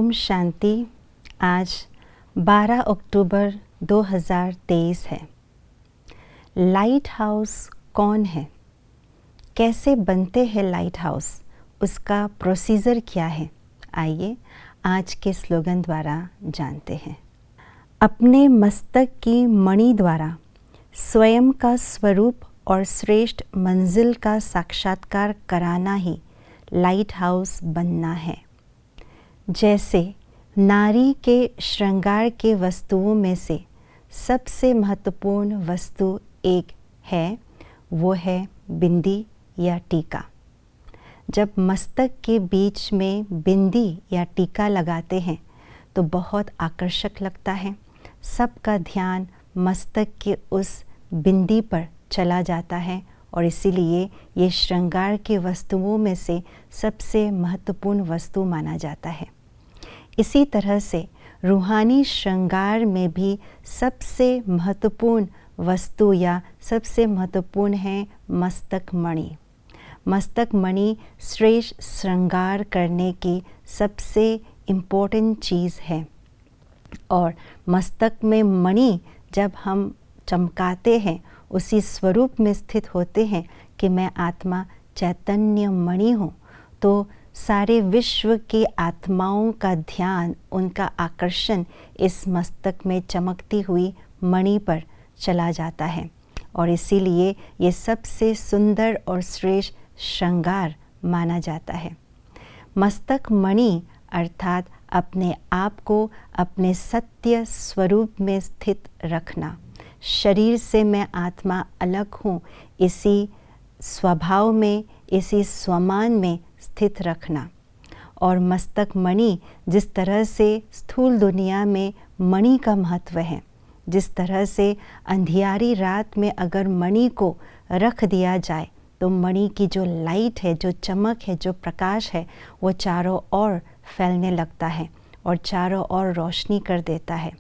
ओम शांति। आज 12 अक्टूबर 2023 है। Light house कौन है? कैसे बनते हैं लाइट हाउस? उसका प्रोसीजर क्या है? आइए आज के स्लोगन द्वारा जानते हैं। अपने मस्तक की मणि द्वारा स्वयं का स्वरूप और श्रेष्ठ मंजिल का साक्षात्कार कराना ही लाइट हाउस बनना है। जैसे नारी के श्रृंगार के वस्तुओं में से सबसे महत्वपूर्ण वस्तु एक है, वो है बिंदी या टीका। जब मस्तक के बीच में बिंदी या टीका लगाते हैं तो बहुत आकर्षक लगता है। सबका ध्यान मस्तक के उस बिंदी पर चला जाता है और इसीलिए ये श्रृंगार की वस्तुओं में से सबसे महत्वपूर्ण वस्तु माना जाता है। इसी तरह से रूहानी श्रृंगार में भी सबसे महत्वपूर्ण वस्तु या सबसे महत्वपूर्ण है मस्तक मणि। मस्तक मणि श्रेष्ठ श्रृंगार करने की सबसे इम्पोर्टेंट चीज़ है। और मस्तक में मणि जब हम चमकाते हैं, उसी स्वरूप में स्थित होते हैं कि मैं आत्मा चैतन्य मणि हूँ, तो सारे विश्व की आत्माओं का ध्यान, उनका आकर्षण इस मस्तक में चमकती हुई मणि पर चला जाता है और इसीलिए ये सबसे सुंदर और श्रेष्ठ श्रृंगार माना जाता है। मस्तक मणि अर्थात अपने आप को अपने सत्य स्वरूप में स्थित रखना। शरीर से मैं आत्मा अलग हूँ, इसी स्वभाव में, इसी स्वमान में स्थित रखना। और मस्तक मणि जिस तरह से स्थूल दुनिया में मणि का महत्व है, जिस तरह से अंधियारी रात में अगर मणि को रख दिया जाए तो मणि की जो लाइट है, जो चमक है, जो प्रकाश है, वो चारों ओर फैलने लगता है और चारों ओर रोशनी कर देता है।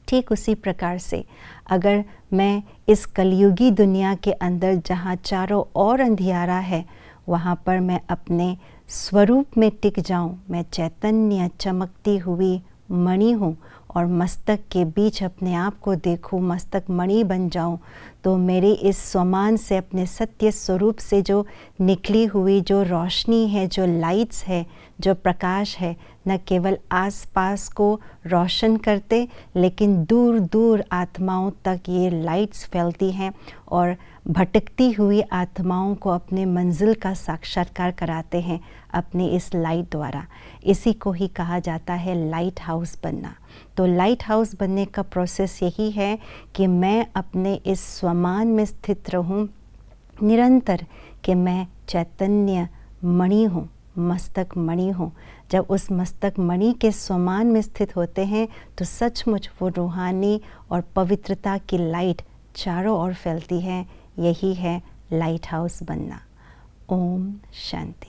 ठीक उसी प्रकार से अगर मैं इस कलयुगी दुनिया के अंदर, जहाँ चारों ओर अंधियारा है, वहाँ पर मैं अपने स्वरूप में टिक जाऊँ, मैं चैतन्य चमकती हुई मणि हूँ और मस्तक के बीच अपने आप को देखूँ, मस्तक मणि बन जाऊँ, तो मेरी इस स्वमान से, अपने सत्य स्वरूप से जो निकली हुई जो रोशनी है, जो लाइट्स है, जो प्रकाश है, न केवल आसपास को रोशन करते, लेकिन दूर दूर आत्माओं तक ये लाइट्स फैलती हैं और भटकती हुई आत्माओं को अपने मंजिल का साक्षात्कार कराते हैं अपनी इस लाइट द्वारा। इसी को ही कहा जाता है लाइट हाउस बनना। तो लाइट हाउस बनने का प्रोसेस यही है कि मैं अपने इस स्वमान में स्थित रहूं निरंतर, कि मैं चैतन्य मणि हूँ, मस्तक मणि हूँ। जब उस मस्तक मणि के स्वमान में स्थित होते हैं तो सचमुच वो रूहानी और पवित्रता की लाइट चारों ओर फैलती है। यही है लाइट हाउस बनना। ओम शांति।